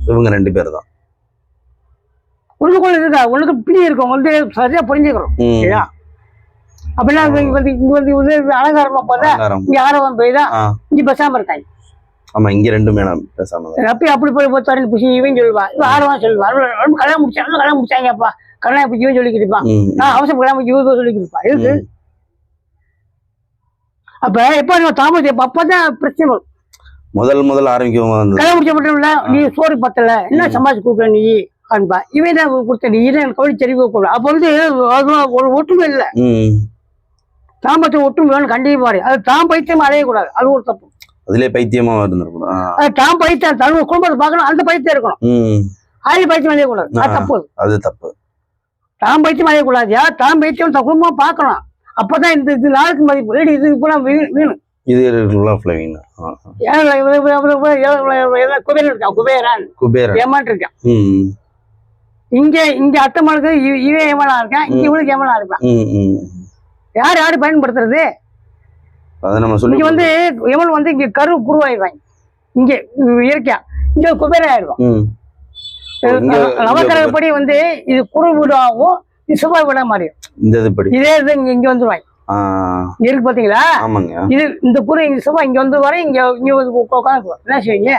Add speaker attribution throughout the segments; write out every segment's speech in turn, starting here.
Speaker 1: இவங்க 2 பேர் தான்.
Speaker 2: உள்ளுக்குள்ள இருக்கா, உள்ளுக்கு பிடி இருக்கும் வந்து சரியா புரிஞ்சுக்கிறோம். அப்படின்னா இங்க அலங்காரமா பார்த்தா இங்க ஆரவம் போய் தான் இங்க பேசாம இருக்காங்க.
Speaker 1: ஆமா, இங்க 2 மேடம் பேசாம
Speaker 2: அப்படி போய் போய் புசி இவன் சொல்லுவான், இவன் ஆரவம் சொல்லுவான். கல்யாணம் முடிச்சாங்க அப்பா, கல்யாணம் இப்ப இவன் சொல்லிக்கிட்டு இருப்பான், நான் அவசரம் கல்யாணம் இவன் சொல்லிக்கிட்டு இருப்பான். இருக்கு அப்ப எப்ப நம்ம தாமதம் அப்பதான் பிரச்சனை வரும்.
Speaker 1: முதல் ஆரம்பிக்கும்
Speaker 2: கல்யாணம் முடிச்ச மட்டும் இல்ல, நீ சோறு பத்தல என்ன சம்பாதிச்சு கொடுக்குற நீ அன்பா, இவன் தான் கொடுத்த நீ கவனி தெரிவிக்க கூடாது. அப்ப வந்து ஒரு ஒற்றுமை இல்லை, தாம்பத்தை ஒற்றுமை வேணும் கண்டிப்பாரு. அது தாம் பைத்தியமா அலையக்கூடாது, அது ஒரு தப்பு.
Speaker 1: அதுலயே பைத்தியமா இருந்திருக்கணும்.
Speaker 2: தாம் பைத்தியம் தன் குடும்பத்தை பார்க்கணும், அந்த பைத்தியம் இருக்கணும். அது பைத்தியம் அலையக்கூடாது, அது தப்பு.
Speaker 1: அது தப்பு.
Speaker 2: தாம் பைத்தியம் அலையக்கூடாது, தாம் பைத்தியம் தன் குடும்பம் பார்க்கணும். அப்பதான் இந்த நாளுக்கு மதிப்பு. இது இப்ப வீணும்
Speaker 1: இது
Speaker 2: குபேரன் ஏமான் இருக்கான். இங்க அத்தமானுக்கு இவன் ஏமானா இருக்கான், இங்க இவனுக்கு ஏமானா இருக்கான். யாரு பயன்படுத்துறது? இங்க வந்து எவன் வந்து இங்க கரு குருவாயிருவாங்க, இங்க இயற்கையா இங்க குபேரன் ஆயிடுவான். நவக்கிரகப்படி வந்து இது குரு வீடாகவும் இது செவ்வாய் வீடா மாறிடும். இதே இது இங்க வந்துருவாங்க இருக்கு பாத்தீங்களா. இது இந்த குரு இங்க செவ்வாய் இங்க வந்து வர இங்க உட்காந்துக்குவோம். என்ன செய்வீங்க?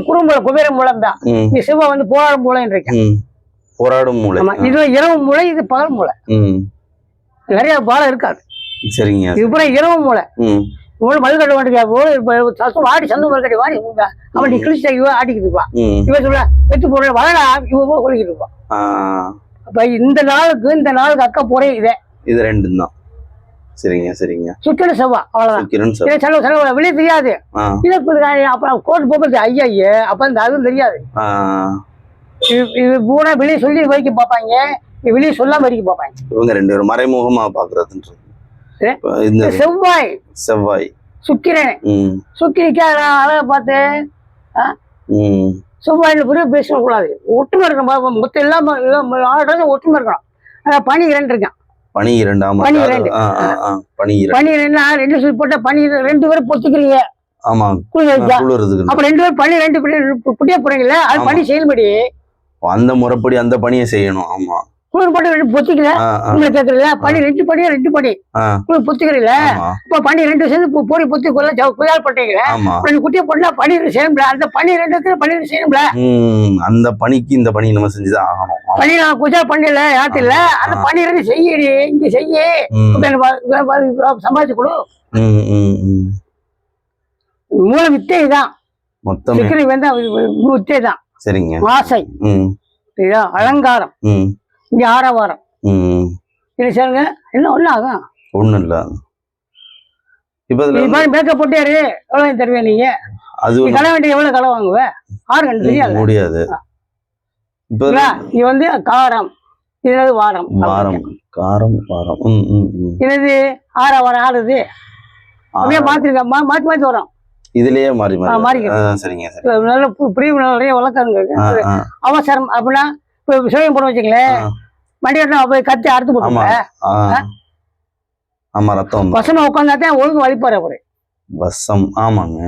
Speaker 2: குறும்புல குபேர மூலம் தான். இங்க செவ்வாய் வந்து போராடும் மூளைன்னு இருக்கேன்.
Speaker 1: போராடும் மூளை.
Speaker 2: இது இரவு மூளை, இது பகல் மூளை. நிறைய பாலம் இருக்காது.
Speaker 1: சரிங்க.
Speaker 2: இது இரவு மூளை. மல்கட்ட வாட்டி வாடி சந்து மல்கட்டி வாடி அவன் நீ கிழிச்சா இவ ஆட்டிக்கிட்டு இருப்பான். இவன் சொல்ல வெத்து போற வளடா இவ கொலிக்கிட்டு இருப்பான். அப்ப இந்த நாளுக்கு அக்கா போறே இதே
Speaker 1: இது 2 தான். சரிங்க.
Speaker 2: சுக்கிர செவ்வா அவ்வளவுதான். வெளியே தெரியாது. அப்புறம் கோர்ட் போகிறது ஐயா அப்ப இந்த அதுவும் தெரியாது. இது பூரா வெளியே சொல்லி வைக்க பார்ப்பாங்க, வெளியே சொல்லாம வரைக்க பார்ப்பாங்க.
Speaker 1: இவங்க 2 பேரும் மறைமுகமா பாக்குறதுன்றது. செவ்வாய்
Speaker 2: சுக்கிரன் சுக்கிரிக்கு அழகா பார்த்து செவ்வாயில புரிய பேசக்கூடாது. ஒற்றுமை இருக்கணும், மொத்தம் இல்லாம ஒற்றுமை இருக்கணும். பனி 2 இருக்கான்.
Speaker 1: பனி 2
Speaker 2: 2 சொல்லி போட்டா பனி 2 பேரும் பொத்துக்கிறீங்க.
Speaker 1: ஆமா,
Speaker 2: அப்ப 2 பேரும் பனி 2 குட்டியா போறீங்களா, அது பனி செயல்படி
Speaker 1: அந்த முறைப்படி அந்த பணியை செய்யணும். ஆமா,
Speaker 2: குளிர் போட்டு பொத்திக்கல உங்களை கேக்குறீங்களா? பனி 2 பனி குளிர் பொத்துக்கிறீங்கள, இப்ப பனி 2 சேர்ந்து பொறி பொத்தி குயால் பண்றீங்களா? குட்டியா போட்டா பனி செய்யணும்ல, அந்த பனி 2 பனி செய்யணும்ல.
Speaker 1: அந்த பணிக்கு இந்த பணி நம்ம செஞ்சுதான் ஆகணும்.
Speaker 2: பனி நான் குஜா பண்ணல யாத்து இல்ல, அந்த பனி 2 செய்யடி இங்க செய்ய சம்பாதிச்சு கொடு. மூல வித்தை தான்,
Speaker 1: மொத்தம்
Speaker 2: வித்தை தான்.
Speaker 1: சரிங்க.
Speaker 2: ஆசை, அலங்காரம், இங்க ஆரவாரம். இது சரிங்க. என்ன ஒண்ணு ஆகும்?
Speaker 1: ஒண்ணும் இல்ல. இப்ப
Speaker 2: மேக்கப் போட்டாரு எவ்வளவு தருவீங்க நீங்க? அது கடை வேண்டிய எவ்வளவு கடை வாங்குவ? 6 கண்டு தெரியாது
Speaker 1: முடியாது.
Speaker 2: இது வந்து காரம், இது வாரம். இது ஆரவாரம் ஆடுது அப்படியே மாத்தி வரும்.
Speaker 1: இதுலயே மாறி. சரிங்க.
Speaker 2: நல்ல பிரிவு நிறைய வழக்கங்க. அவசரம் அப்படின்னா இப்ப விஷயம் போட வச்சுங்களேன், மண்டிகட்டினா போய் கத்தி அறுத்து போட்டுங்க. வசமா உட்காந்தாத்தான் ஒழுங்கு வலிப்பாரு அவரு.
Speaker 1: வசம். ஆமாங்க.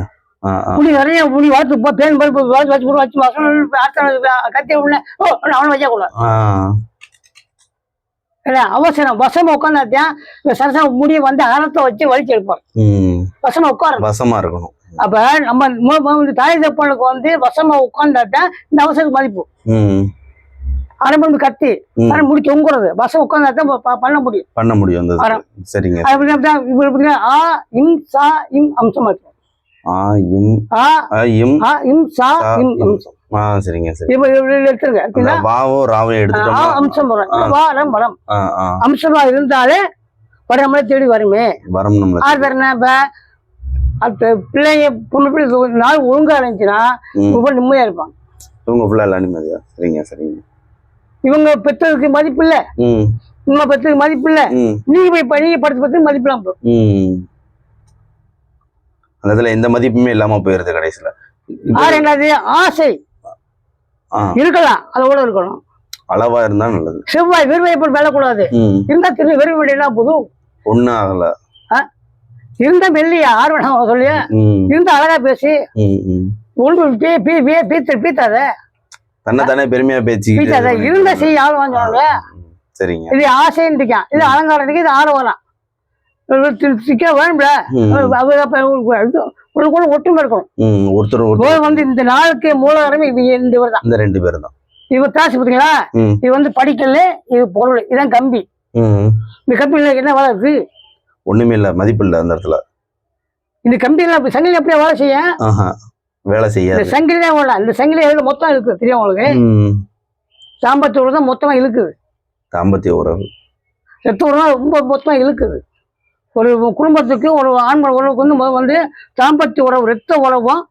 Speaker 2: முடி நிறைய முடி வளர்த்து பேன் பருப்பு வச்சு வசனம் கத்தி அவனை வச்சா கூட அவசரம். வசமா உட்காந்தாத்தான் சரசா முடிய வந்து அறத்தை வச்சு வலிச்சு எடுப்பார். வசமா உட்கார
Speaker 1: வசமா இருக்கணும்.
Speaker 2: அப்ப நம்ம தாய் தப்பனுக்கு வந்து வசமா உட்கார்ந்தாத்தான் இந்த அவசரம் மதிப்பு. அரம்பு கத்தி முடி தொங்குறது வசம் உட்கார்ந்தாத்தான் பண்ண முடியும்.
Speaker 1: சரிங்க.
Speaker 2: ஆ இம் சா இம் அம்சமா இருக்கும்.
Speaker 1: சரிங்க.
Speaker 2: எடுத்துருங்க. அம்சம் வரும். அம்சமா இருந்தாலே வரமலை தேடி வருமே. பிள்ளைங்க பொண்ணு பிள்ளை நாள் ஒழுங்கா இருந்துச்சுன்னா நிம்மதியா இருப்பாங்க. இவங்க பெற்றதுக்கு மதிப்பு இல்ல, நம்ம பெற்றதுக்கு மதிப்பு இல்ல. நீங்க படுத்து பத்து மதிப்பு இல்லாம
Speaker 1: அதுல எந்த மதிப்புமே இல்லாம போயிருது கடைசியில.
Speaker 2: என்னது ஆசை இருக்கலாம், அதோட இருக்கணும்.
Speaker 1: அளவா இருந்தா நல்லது.
Speaker 2: செவ்வாய் வெறுமையை வெல்லக்கூடாது. இருந்தா திரும்ப வெறுமையா போதும்.
Speaker 1: ஒண்ணு ஆகல.
Speaker 2: இருந்தா மெல்லியா ஆர்வம் சொல்லியா, இருந்தா அழகா பேசி ஒன்று பீத்தாத
Speaker 1: தன்னைத்தானே பெருமையா
Speaker 2: பீத்தாத இருந்த செய்ய ஆள் வாங்க.
Speaker 1: சரிங்க.
Speaker 2: இது ஆசைன்னு இருக்கான், இது அலங்காரம் இருக்கு, இது ஆடு வரான் வேணும்ல. உங்களுக்கு ஒற்றுமை இருக்கணும்.
Speaker 1: ஒருத்தர்
Speaker 2: வந்து இந்த நாளுக்கு மூலகாரமே இந்த இவர் தான்.
Speaker 1: இந்த 2 பேரும் தான்.
Speaker 2: இவர் காசு பார்த்தீங்களா, இது வந்து படிக்கல, இது பொருள், இதான் கம்பி. இந்த கம்பியில என்ன வேலை இருக்கு?
Speaker 1: ஒண்ணுமே இல்ல, மதிப்பு இல்ல அந்த இடத்துல.
Speaker 2: இந்த கம்பியில சங்கிலி அப்படியே வேலை செய்ய
Speaker 1: வேலை செய்ய
Speaker 2: இந்த சங்கிலி தான் வேலை. இந்த சங்கிலி எதுல மொத்தம் இருக்கு தெரியும் உங்களுக்கு? தாம்பத்திய உறவு தான் மொத்தமா இழுக்குது.
Speaker 1: தாம்பத்திய உறவு
Speaker 2: ரத்த உறவு தான் ரொம்ப மொத்தமா இழுக்குது. ஒரு குடும்பத்துக்கு ஒரு ஆண்ம உறவுக்கு வந்து தாம்பத்திய உறவு ரத்த உறவும்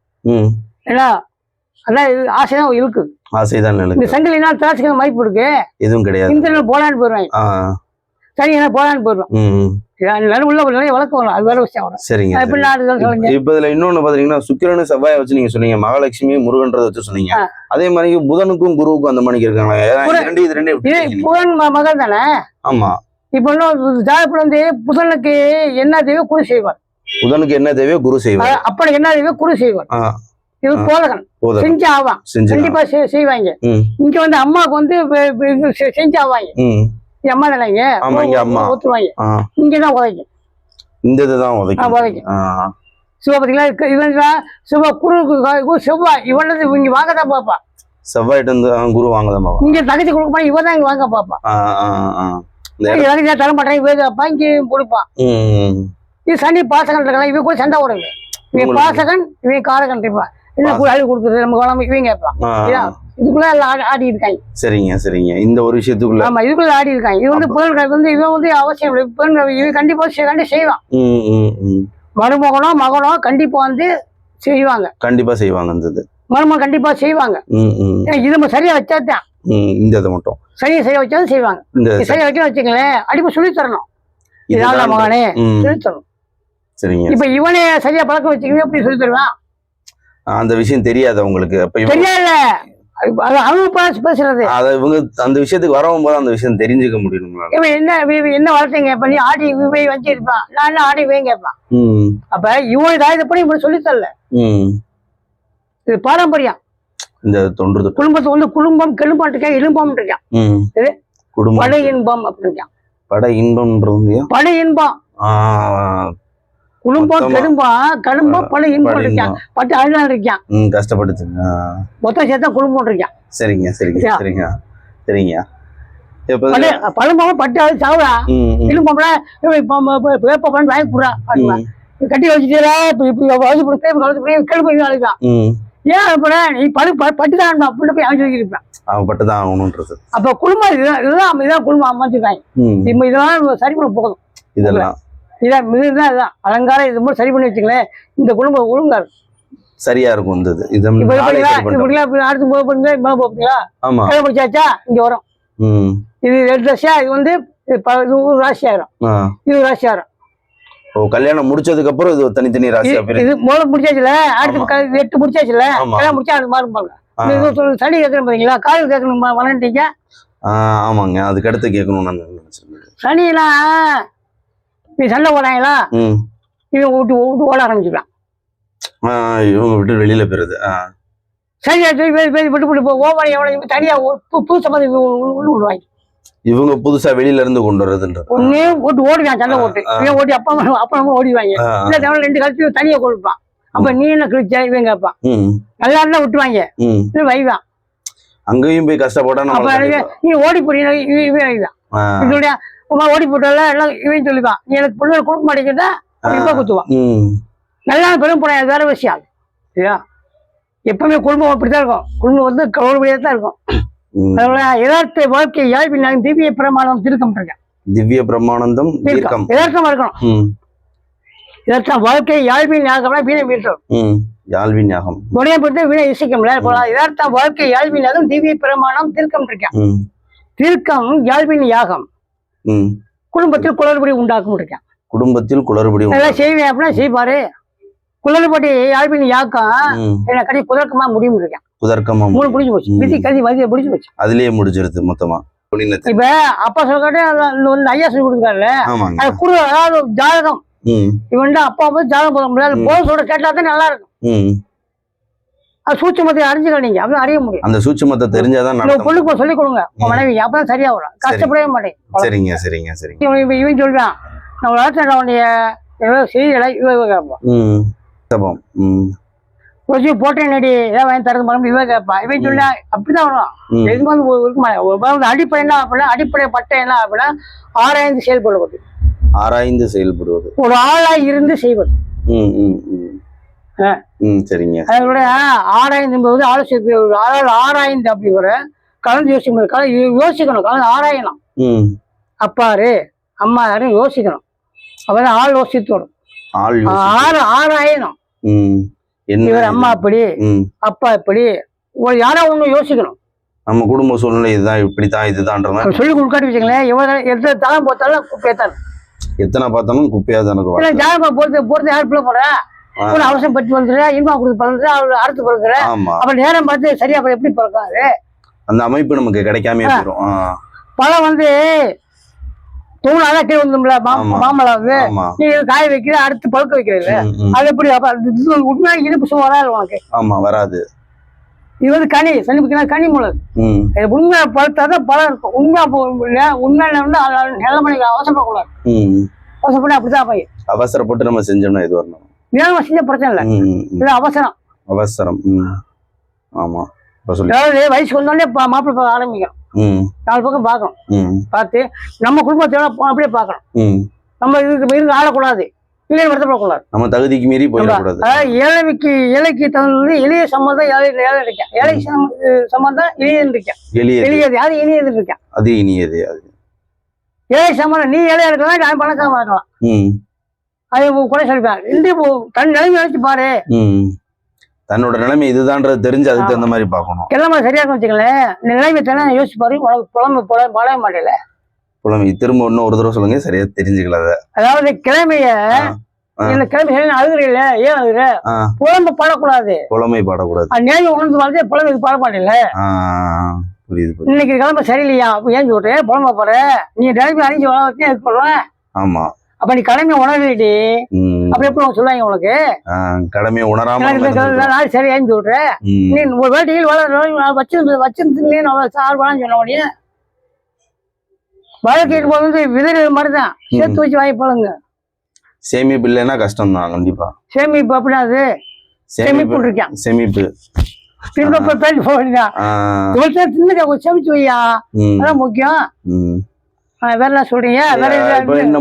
Speaker 2: ஏன்னா அதான் ஆசைதான் இழுக்குது.
Speaker 1: ஆசைதான்
Speaker 2: இந்த சங்கிலினால் திராட்சை மதிப்பு இருக்கு
Speaker 1: எதுவும் கிடையாது.
Speaker 2: இந்த போலான்னு போயிடுவாங்க. சரி என்ன போலான்னு போயிடுவோம். உள்ள நிறைய வழக்கம் வரும், அது வேற விஷயம் வரும்.
Speaker 1: சரிங்க. இப்ப இதுல இன்னொன்னு பாத்தீங்கன்னா சுக்கிரன் செவ்வாயை வச்சு நீங்க சொன்னீங்க, மகாலட்சுமி முருகன்றத வச்சு சொன்னீங்க. அதே மாதிரி புதனுக்கும் குருவுக்கும் அந்த மணிக்கு இருக்காங்க.
Speaker 2: புதன் மகன் தானே?
Speaker 1: ஆமா.
Speaker 2: இப்ப இன்னும் ஜாதகத்துல வந்து புதனுக்கு என்ன தேவையோ குரு செய்வார்.
Speaker 1: புதனுக்கு என்ன தேவையோ குரு செய்வார்.
Speaker 2: அப்படி என்ன தேவையோ குரு செய்வார். இது போதகன் செஞ்சு ஆவான், கண்டிப்பா செய்வாங்க. இங்க வந்து அம்மாவுக்கு வந்து செஞ்சு ஆவாங்க. அம்மா தானே ஊத்துவாங்க, இங்கதான் உதைக்கும்.
Speaker 1: இந்த இதுதான் உதைக்கும்.
Speaker 2: சிவா பாத்தீங்களா, இவன் சிவா குரு செவ்வாய் இவன் இங்க வாங்கதான் பாப்பா.
Speaker 1: செவ்வாயிட்டு வந்து குரு வாங்கதான் பாப்பா.
Speaker 2: இங்க தகுதி கொடுக்க போனா இவன் தான் இங்க வாங்க பாப்பா. தர மாட்டேன் இவன் அப்பா இங்க கொடுப்பான். இது சனி பாசகன் இருக்கலாம், இவன் கூட சண்டை ஓடுங்க. இவன் பாசகன் இவன் காரகன் இருப்பான். என்ன கூட அழகு கொடுக்குறது நம்ம குழம்பு இவன் கேட்பான். இதுக்குள்ள எல்லாம் ஆடி இருக்காங்க.
Speaker 1: சரிங்க சரிங்க. இந்த ஒரு விஷயத்துக்குள்ள
Speaker 2: ஆமா இதுக்குள்ள ஆடி இருக்காங்க. இது வந்து புதன் வந்து இவன் வந்து அவசியம் இவன் கண்டிப்பா செய்வான். மருமகனோ மகனோ கண்டிப்பா வந்து செய்வாங்க.
Speaker 1: கண்டிப்பா செய்வாங்க.
Speaker 2: மருமகன் கண்டிப்பா செய்வாங்க. இது சரியா வச்சாதான்
Speaker 1: இந்த இதை மட்டும்
Speaker 2: சரியா வச்சாலும் செய்வாங்க. சரியா வைக்கணும் வச்சுங்களேன், அடிப்படை சொல்லி தரணும். இதால மகனே சொல்லி தரணும்.
Speaker 1: சரிங்க.
Speaker 2: இப்ப இவனே சரியா பழக்கம் வச்சுக்கவே எப்படி சொல்லி தருவான்?
Speaker 1: அந்த விஷயம் தெரியாது உங்களுக்கு.
Speaker 2: தெரியல, பேசுறது
Speaker 1: இவங்க அந்த விஷயத்துக்கு வரவும் போது அந்த விஷயம் தெரிஞ்சுக்க முடியும்.
Speaker 2: இவன் என்ன வளர்த்தீங்க இப்ப நீ ஆடி வச்சிருப்பான், நான் என்ன ஆடி வேங்க கேட்பான். அப்ப இவன் இதாயப்படி இப்படி சொல்லி தரல. இது பாரம்பரியம்.
Speaker 1: இந்த தொன்று
Speaker 2: குடும்பத்தை வந்து குடும்பம் கெழும்பம் இருக்கான், இழும்பம் இருக்கான், படை இன்பம் அப்படி இருக்கான்.
Speaker 1: படை இன்பம்ன்றது
Speaker 2: படை இன்பம் குடும்பம் கடும்பம் படை இன்பம் இருக்கான். பட்டு அழுதான் இருக்கான்,
Speaker 1: கஷ்டப்படுத்து
Speaker 2: மொத்தம் சேர்த்தா குடும்பம் இருக்கான்.
Speaker 1: சரிங்க சரிங்க சரிங்க சரிங்க.
Speaker 2: பழம்பம் பட்டு அது சாவுடா இழும்பம்ல வேப்பம் வாங்கி போடுறா கட்டி வச்சுட்டா இப்படி கெழும்பு அழைப்பான். ஏன் அப்ப நீ பட்டுதான் அப்படின்னு போய் அவங்க இருப்பேன்.
Speaker 1: அவன் பட்டுதான் ஆகணும்ன்றது.
Speaker 2: அப்ப குடும்பம் இதுதான் குடும்பம் அமைச்சிருக்காங்க. இப்ப இதெல்லாம் சரி பண்ண போகணும். இதுதான் அலங்காரம் இது மாதிரி சரி பண்ணி வச்சுங்களேன், இந்த குடும்பம் ஒழுங்கா இருக்கும்,
Speaker 1: சரியா இருக்கும்.
Speaker 2: அடுத்து போறீங்களா முடிச்சாச்சா இங்க வரும். இது 2 ராசியா, இது வந்து 100 ராசி ஆயிரும், 20 ராசி ஆயிரும்.
Speaker 1: கல்யாணம் முடிச்சதுக்கு அப்புறம் இது தனித்தனி ராசியா
Speaker 2: இது மூல முடிச்சாச்சுல, அடுத்து 8 முடிச்சாச்சுல, கல்யாணம் முடிச்சா அது மாறும் பாருங்க. சனி கேட்கணும் பாத்தீங்களா, கால் கேட்கணும் வளர்ந்துட்டீங்க.
Speaker 1: ஆமாங்க, அதுக்கு அடுத்து கேட்கணும் நான் நினைச்சிருக்கேன்.
Speaker 2: சனியெல்லாம் நீ சண்டை போடாங்களா, இவன் விட்டு ஓட ஆரம்பிச்சுக்கலாம்.
Speaker 1: இவங்க விட்டு வெளியில போயிருது.
Speaker 2: சரி விட்டு ஓவனை எவ்வளவு தனியா புதுசா விடுவாங்க.
Speaker 1: இவங்க புதுசா வெளியில இருந்து கொண்டு வர்றதுன்ற
Speaker 2: ஒன்னே ஓட்டு ஓடுவான், சண்டை ஓட்டு இவன் ஓட்டி அப்பா அம்மா ஓடிவாங்க. இல்ல தமிழ் 2 கழுத்தையும் தனியா கொடுப்பான். அப்ப நீ என்ன கிழிச்சா இவன் கேட்பான். நல்லா இருந்தா விட்டுவாங்க, வைவான்.
Speaker 1: அங்கேயும் போய் கஷ்டப்பட்டா
Speaker 2: நீ ஓடி போறீங்க இவன் வைவான். இதோட ஓடி போட்டால எல்லாம் இவன் சொல்லிப்பான், நீ எனக்கு பொண்ணு கொடுக்க மாட்டேங்கிட்டா இப்ப குத்துவான். நல்லா பெரும் போன வேற விஷயம் சரியா. எப்பவுமே குடும்பம் அப்படித்தான் இருக்கும், குடும்பம் வந்து கவலைப்படியா தான் இருக்கும். யதார்த்த வாழ்க்கை யாழ்வின் திவ்ய பிரமாணம் திருக்கம் இருக்கேன்.
Speaker 1: திவ்ய பிரமானந்தம்
Speaker 2: யதார்த்தமா இருக்கணும். யதார்த்த வாழ்க்கை யாழ்வின் யாகம்னா வீணை வீட்டும்.
Speaker 1: யாழ்வின் யாகம்
Speaker 2: உடைய போட்டு வீணை இசைக்கும்ல. யதார்த்த வாழ்க்கை யாழ்வின் யாகம் திவ்ய பிரமாணம் திருக்கம் இருக்கேன். திருக்கம் யாழ்வின் யாகம் குடும்பத்தில் குளறுபடி உண்டாக்கும் இருக்கேன்.
Speaker 1: குடும்பத்தில் குளறுபடி
Speaker 2: செய்வேன் அப்படின்னா செய்வாரு. குளறுபடி யாழ்வின் யாக்கம் என்ன கடி குதர்க்கமா முடியும் இருக்கேன்.
Speaker 1: குதர்க்கமா
Speaker 2: 3 முடிஞ்சு போச்சு, விதி கதி வதியை முடிஞ்சு போச்சு,
Speaker 1: அதுலயே முடிஞ்சிருது மொத்தமா.
Speaker 2: இப்ப அப்பா சொல்லிட்டு ஐயா சொல்லி கொடுக்குறாருல்ல, அது குரு அதாவது ஜாதகம். இவன் அப்பா வந்து ஜாதகம் போட முடியாது, போத சொல்ற கேட்டா தான் நல்லா இருக்கும். அது சூட்சமத்தை அறிஞ்சுக்க நீங்க அப்பதான் அறிய முடியும்.
Speaker 1: அந்த சூட்சமத்தை தெரிஞ்சாதான்
Speaker 2: உங்க பொண்ணுக்கு சொல்லிக் கொடுங்க உங்க மனைவி அப்பதான் சரியா வரும். கஷ்டப்படவே மாட்டேன்.
Speaker 1: சரிங்க சரிங்க சரிங்க.
Speaker 2: இவன் சொல்றான் நான் வளர்த்த உடைய செய்திகளை இவன் கேட்பான். கொஞ்ச போட்டேன் நடி ஏதாவது வாங்கி தரது மரம் இவன் கேட்பான். இவன் சொல்ல அப்படிதான் வரும். எதுவும் இருக்க மாட்டேன். அடிப்படை என்ன அப்படின்னா அடிப்படை பட்டை என்ன அப்படின்னா ஆராய்ந்து செயல்படுவது.
Speaker 1: ஆராய்ந்து செயல்படுவது,
Speaker 2: ஒரு ஆளா இருந்து செய்வது.
Speaker 1: சரிங்க.
Speaker 2: அதோட ஆராய்ந்து போது ஆலோசனை ஆராய்ந்து அப்படி ஒரு கலந்து யோசிக்கணும். கலந்து ஆராயணும். அப்பாரு அம்மா யாரும் யோசிக்கணும். அப்பதான் ஆள் யோசித்து வரும். ஆராயணும். இவர் அம்மா அப்படி அப்பா இப்படி யாரோ ஒண்ணு யோசிக்கணும்.
Speaker 1: நம்ம குடும்ப சூழ்நிலை இதுதான் இப்படித்தான் இதுதான்
Speaker 2: சொல்லி கொடுக்காட்டி வச்சுங்களேன். எத்தனை தரம் போத்தாலும் குப்பையத்தான்.
Speaker 1: எத்தனை பார்த்தாலும் குப்பையா தானே.
Speaker 2: ஜாதகமா பொறுத்து யாரு பிள்ளை போற ஒரு அவசரம் பற்றி வந்துடுற இன்பா கொடுத்து பிறந்து அவரு அறுத்து பிறகுற அப்ப நேரம் பார்த்து சரியா எப்படி பிறக்காது.
Speaker 1: அந்த அமைப்பு நமக்கு கிடைக்காம போயிடும்.
Speaker 2: பழம் வந்து தூணாதான் கீழே வந்தும்ல மாமலம் வந்து நீ காய வைக்கிற அடுத்து பழுக்க வைக்கிறது அது எப்படி உண்மையா இனிப்பு சும்மா வராது உனக்கு.
Speaker 1: ஆமா வராது.
Speaker 2: இது வந்து கனி சனிப்புக்கு கனி மூலம் உண்மையா பழுத்தாதான் பழம் இருக்கும். உண்மையில வந்து நல்ல மணிக்கு அவசரப்படக்கூடாது. அவசரப்பட்டு அப்படிதான் போய்
Speaker 1: அவசரப்பட்டு நம்ம செஞ்சோம்னா இது வரணும்.
Speaker 2: வேணும் செஞ்ச பிரச்சனை இல்லை. இது அவசரம்.
Speaker 1: அவசரம். ஆமா.
Speaker 2: அதாவது வயசுக்கு வந்தோடனே மாப்பிள்ளை ஆரம்பிக்கணும். 4 பக்கம் பார்க்கணும். பார்த்து நம்ம குடும்பத்தோட அப்படியே பார்க்கணும். நம்ம இதுக்கு ஆளக்கூடாது. இல்லை வருத்தப்படக்கூடாது.
Speaker 1: நம்ம தகுதிக்கு மீறி போயிடக்கூடாது.
Speaker 2: ஏழைக்கு தகுந்த எளிய சம்பந்தம் ஏழை இருக்கேன். ஏழை சம்பந்தம் இனியது இருக்கேன். எளியது அது இனியது இருக்கேன்.
Speaker 1: அது இனியது.
Speaker 2: ஏழை சம்பந்தம் நீ ஏழையா இருக்கலாம் நான் பணக்காரமா இருக்கலாம். அது கூட சொல்லிப்பேன். தன் நிலைமை நினைச்சு பாரு.
Speaker 1: தன்னோட நிலைமை இதுதான்றது தெரிஞ்சு அதுக்கு தகுந்த மாதிரி பார்க்கணும்.
Speaker 2: கிழமை சரியாக வச்சுக்கலேன். நிலைமை தானே யோசிச்சு பாரு. உனக்கு பழக மாட்டேல
Speaker 1: புலமை. திரும்ப இன்னும் ஒரு தடவை சொல்லுங்க. சரியா தெரிஞ்சுக்கல.
Speaker 2: அதாவது கிழமைய இந்த கிழமை சரி அழுகுறீல ஏன் அழுகுற புலம்பு பாடக்கூடாது.
Speaker 1: புலமை பாடக்கூடாது.
Speaker 2: நேரம் உணர்ந்து வாழ்க்கை புலமைக்கு பாட மாட்டேல.
Speaker 1: புரியுது.
Speaker 2: இன்னைக்கு கிழமை சரியில்லையா ஏன் சொல்றேன் புலம்ப போற நீ நிலைமை அறிஞ்சு வளர்த்தே இது பண்ணுவேன்.
Speaker 1: ஆமா.
Speaker 2: அப்ப நீ கடமை உணர்விட்டு அப்படி எப்படி சொல்லுவாங்க உனக்கு
Speaker 1: கடமை உணராம
Speaker 2: நாள் சரியான்னு சொல்றேன். நீ ஒரு வேட்டையில் வச்சிருந்து சார்பான்னு சொன்ன உடனே வாழ்க்கைக்கு போது விதறி மாதிரிதான் சேர்த்து வச்சு வாங்கி பழங்க.
Speaker 1: சேமிப்பு இல்லைன்னா கஷ்டம் தான் கண்டிப்பா.
Speaker 2: சேமிப்பு அப்படின்னா அது சேமிப்பு இருக்கேன்.
Speaker 1: சேமிப்பு
Speaker 2: திரும்ப போக வேண்டியதான். சேமிச்சு வையா அதான் முக்கியம். வேற என்ன சொல்றீங்க?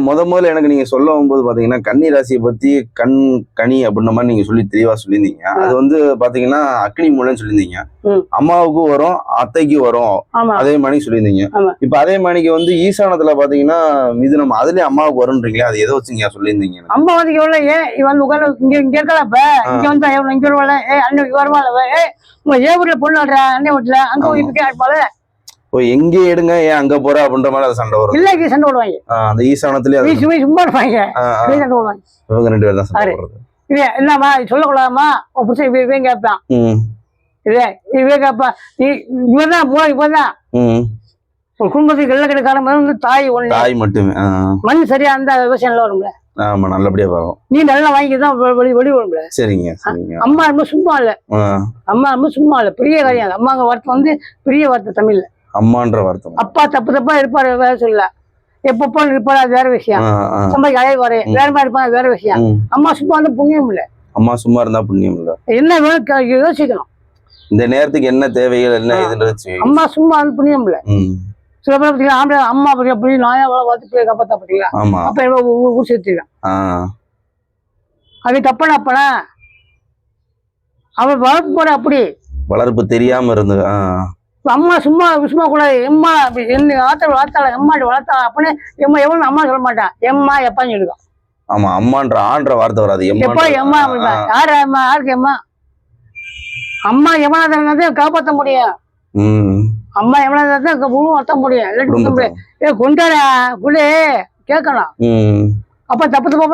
Speaker 1: முதல்ல எனக்கு நீங்க சொல்ல வரும்போது பாத்தீங்கன்னா கன்னி ராசியை பத்தி கனி அப்படின்ற மாதிரி நீங்க சொல்லி தெளிவா சொல்லியிருந்தீங்க. அது வந்து பாத்தீங்கன்னா அக்னி மூலம்னு சொல்லியிருந்தீங்க. அம்மாவுக்கு வரும் அத்தைக்கு வரும் அதே மாதிரி சொல்லியிருந்தீங்க. இப்ப அதே மாதிரிக்கு வந்து ஈசானத்துல பாத்தீங்கன்னா மிதுனம் அதுலயே அம்மாவுக்கு வரும்ன்றீங்களா? அது எதை வச்சுங்க சொல்லியிருந்தீங்க?
Speaker 2: அம்மா வந்து எவ்வளவு இவன் உட்காந்து இங்க இருக்கலப்ப இங்க வந்து இங்க வருவாள் அன்னைக்கு வருவாள் உங்க ஏ வீட்டுல பொண்ணு வர்ற அண்ணன் வீட்டுல அங்க வீட்டுக்கே இருப்பாள்.
Speaker 1: எங்க எடுங்க ஏன் அங்க போற அப்படின்ற மாதிரி சண்டை வரும்.
Speaker 2: இல்ல சண்டை போடுவாங்க. அந்த
Speaker 1: ஈசானத்திலேயே
Speaker 2: சும்மா இருப்பாங்க. சண்டை போடுவாங்க.
Speaker 1: இவங்க 2 பேர் தான் சண்டை போடுறது.
Speaker 2: இது என்னமா சொல்லக்கூடாதுமா உன் புருஷன் இவன் கேட்பான். இல்ல இவன் கேட்பான். இவன் தான் இப்பதான் ஒரு குடும்பத்துக்கு வெள்ள கிடைக்காத வந்து தாய் ஒண்ணு.
Speaker 1: தாய் மட்டுமே.
Speaker 2: மண் சரியா இருந்தா விவசாயம் நல்லா வரும்ல.
Speaker 1: ஆமா நல்லபடியா பார்க்கும்.
Speaker 2: நீ நல்லா வாங்கிதான் வெளி வரும்ல.
Speaker 1: சரிங்க சரிங்க.
Speaker 2: அம்மா ரொம்ப சும்மா இல்ல. அம்மா ரொம்ப சும்மா இல்ல. பெரிய காரியம். அம்மாங்க வார்த்தை வந்து பெரிய வார்த்தை தமிழ்ல.
Speaker 1: அம்மான்ற வார்த்தை.
Speaker 2: அப்பா தப்பா இருப்பாரு வேற சொல்ல. எப்பப்போ இருப்பாரு அது வேற விஷயம். சம்பளம் அழைவாரு வேற மாதிரி இருப்பாரு வேற விஷயம். அம்மா சும்மா இருந்தா புண்ணியம் இல்ல.
Speaker 1: அம்மா சும்மா இருந்தா புண்ணியம் இல்ல.
Speaker 2: என்ன வேணும் யோசிக்கணும்.
Speaker 1: இந்த நேரத்துக்கு என்ன தேவைகள் என்ன இதுன்றது.
Speaker 2: அம்மா சும்மா வந்து புண்ணியம் இல்ல. சில பேர் பார்த்தீங்கன்னா ஆம்பளை அம்மா அப்படி நாயா பார்த்து காப்பாத்தா பார்த்தீங்களா? அப்ப ஊர் சேர்த்துக்கலாம். அது தப்பான அப்பனா அவன் வளர்ப்பு போற அப்படி
Speaker 1: வளர்ப்பு தெரியாம இருந்து
Speaker 2: அம்மா சும்மா கூடாது. எம்மா என்ன வளர்த்தாள எம்மாடி வளர்த்தா அப்படின்னு எம்மா எவ்வளவு அம்மா சொல்ல மாட்டான். எம்மா எப்பான்னு சொல்லிடும்.
Speaker 1: ஆமா அம்மான்ற ஆன்ற வார்த்தை வராது.
Speaker 2: எப்பா எம்மா யாரு அம்மா யாருக்கு எம்மா? அம்மா எவனாதான் காப்பாற்ற முடியும். அம்மா எவனாதான் வளர்த்த முடியும். கொண்டாட குள்ளே கேட்கணும். அப்ப தப்பு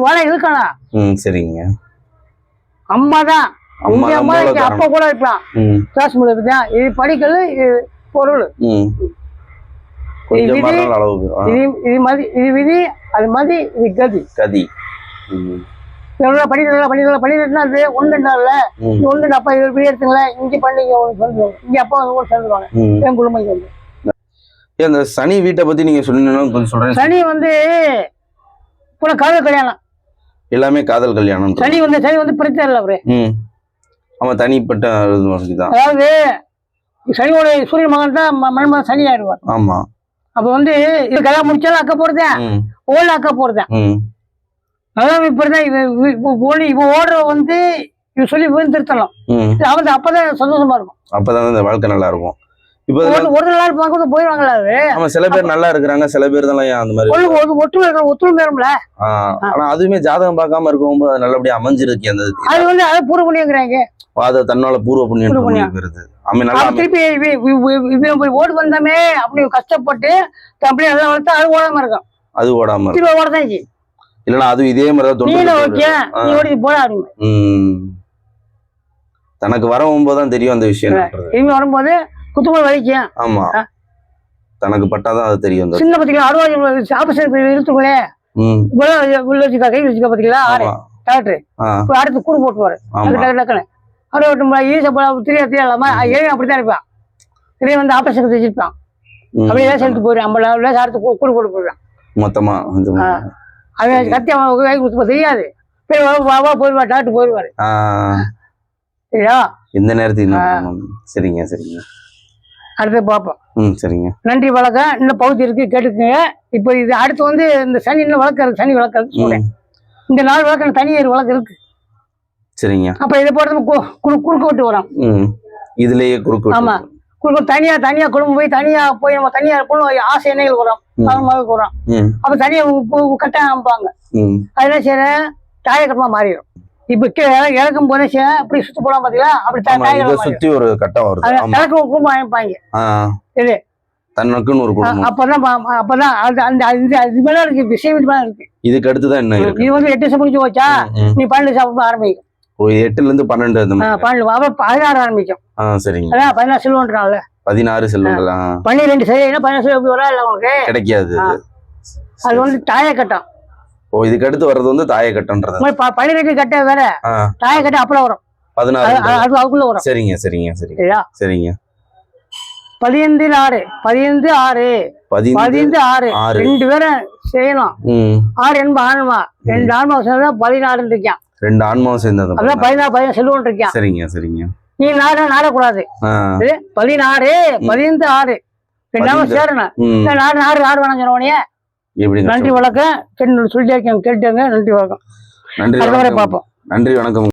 Speaker 2: வாழை இருக்கணும்.
Speaker 1: சரிங்க.
Speaker 2: அம்மாதான் அப்பா கூட இருக்கலாம். கிளாஸ் முடிதான் இது படிக்கல இது பொருள். இது விதி அது மாதிரி இது கதி. எவ்வளவு பண்ணிட்டுனா அது ஒண்ணு இல்ல ஒண்ணு அப்பா இப்படி எடுத்துங்களேன் இங்க பண்ணிக்க சொல்லுவாங்க இங்க அப்பா வந்து சொல்லுவாங்க என் குடும்பம் வந்து.
Speaker 1: அந்த சனி வீட்டை பத்தி நீங்க சொல்லணும் கொஞ்சம் சொல்றேன்.
Speaker 2: சனி வந்து கூட காதல் கல்யாணம்
Speaker 1: எல்லாமே காதல் கல்யாணம்.
Speaker 2: சனி வந்து பிரச்சனை இல்லை அவரு.
Speaker 1: அவன் தனிப்பட்ட தான்.
Speaker 2: அதாவது சனியோட சூரியன் மகன் தான் மண்மகன் சனி ஆயிடுவார். ஆமா. அப்ப வந்து இது கல்யாணம் முடிச்சாலும் அக்கா போடுதேன் ஓட அக்கா போடுதேன். அதான் இப்படிதான் இப்ப ஓடுற வந்து இவ சொல்லி திருத்தலாம். அவன் அப்பதான் சந்தோஷமா இருக்கும். அப்பதான்
Speaker 1: இந்த வாழ்க்கை நல்லா இருக்கும். இப்ப
Speaker 2: ஒரு நாள் பார்க்க போயிருவாங்களா அது.
Speaker 1: ஆமா சில பேர் நல்லா இருக்கிறாங்க சில பேர் தான் அந்த மாதிரி
Speaker 2: ஒற்றுமை வேணும்ல.
Speaker 1: ஆனா அதுவுமே ஜாதகம் பார்க்காம இருக்கும்போது அது நல்லபடியா அமைஞ்சிருக்கு. அந்த
Speaker 2: அது வந்து அதை பூர்வ புண்ணியங்கிறாங்க.
Speaker 1: அதை தன்னால பூர்வ புண்ணியம் பெறுது.
Speaker 2: திருப்பி ஓடு வந்தாமே அப்படி கஷ்டப்பட்டு அப்படி நல்லா வளர்த்தா அது ஓடாம இருக்கும்.
Speaker 1: அது ஓடாம
Speaker 2: திரும்ப ஓடதான்
Speaker 1: இல்லன்னா அது இதே
Speaker 2: மாதிரி போட
Speaker 1: தனக்கு வரும்போதுதான் தெரியும் அந்த விஷயம்.
Speaker 2: திரும்பி வரும்போது குத்துமல் வலிக்கும்.
Speaker 1: ஆமா தனக்கு பட்டாதான் அது தெரியும்.
Speaker 2: சின்ன பத்திரிக்கா 60 ஆபீசர் இழுத்துங்களே உள்ள வச்சுக்கா கை வச்சுக்கா பாத்தீங்களா டாக்டர் அடுத்து கூடு போட்டுவாரு. டக்குனு தெரியாம அப்படித்தான் இருப்பான். இதே வந்து ஆபரேஷன் வச்சிருப்பான் அப்படியே செலுத்து போயிடும். 50 அடுத்து கூடு போட்டு போயிடுவான் மொத்தமா. அவன் கத்தி அவன் கை குத்து தெரியாது போயிடுவா டாக்டர் போயிடுவாரு. சரியா
Speaker 1: இந்த நேரத்துக்கு. சரிங்க சரிங்க
Speaker 2: அடுத்து பார்ப்போம்.
Speaker 1: சரிங்க
Speaker 2: நன்றி வணக்கம். இன்னும் பகுதி இருக்கு கேட்டுக்கோங்க. இப்போ இது அடுத்து வந்து இந்த சனி இன்னும் வழக்கம் சனி வழக்கம் சொல்றேன். இந்த 4 வழக்கம் தனி வழக்கம் இருக்கு.
Speaker 1: சரிங்க
Speaker 2: அப்ப இதை போறது குறுக்கு விட்டு வரோம்.
Speaker 1: இதுலயே குறுக்கு.
Speaker 2: ஆமா குறுக்கு தனியா குடும்பம் போய் நம்ம தனியா ஆசை எண்ணெய்கள் வரும் மகளுக்கு வரும். அப்ப தனியா கட்ட அமைப்பாங்க. அதெல்லாம் சரி தாயக்கட்டமா மாறிடும். இப்ப இறக்கும் போதே அப்படி சுத்தி போலாம் பாத்தீங்களா அப்படி
Speaker 1: சுத்தி ஒரு கட்டம் வருது.
Speaker 2: குடும்பம் அமைப்பாங்க. இது
Speaker 1: தனக்குன்னு ஒரு குடும்பம்.
Speaker 2: அப்பதான் அது மேல இருக்கு விஷயம் இருக்கு.
Speaker 1: இதுக்கு அடுத்துதான் என்ன
Speaker 2: இது வந்து 8 வருஷம் முடிச்சு போச்சா நீ 12 சாப்பிட ஆரம்பிக்கும்.
Speaker 1: 8ல இருந்து 12
Speaker 2: 16 ஆரம்பிக்கும்.
Speaker 1: சரிங்க.
Speaker 2: அதான் 16 செல்வன்றாங்கல்ல
Speaker 1: 16 செல்வங்கள்.
Speaker 2: 12 சரியா 16 செல்வம் எப்படி வரா இல்ல உங்களுக்கு கிடைக்காது. அது வந்து தாயக்கட்டம்.
Speaker 1: இதுக்கு அடுத்து வர்றது வந்து தாயக்கட்டம்ன்றது.
Speaker 2: 12 கட்ட வேற தாயக்கட்ட அப்பளம் வரும் 16 அது அதுக்குள்ள வரும்.
Speaker 1: சரிங்க சரிங்க சரிங்க சரிங்க
Speaker 2: 15 6 2 பேரும் செய்யணும். 6 என்பது ஆன்மா 2 ஆன்மா சேர்ந்தா 16 இருக்கான்.
Speaker 1: 2 ஆன்மாவும் சேர்ந்தது
Speaker 2: அதான் 16 செல்வம் இருக்கான்.
Speaker 1: சரிங்க சரிங்க
Speaker 2: நீ நாடக்கூடாது. 16 15 6 2 சேரணும். 6 வேணாம் சொன்னோடனே நன்றி வணக்கம். சொல்லிட்டே கேட்டாங்க. நன்றி வணக்கம்.
Speaker 1: நன்றி பார்ப்போம். நன்றி வணக்கம்.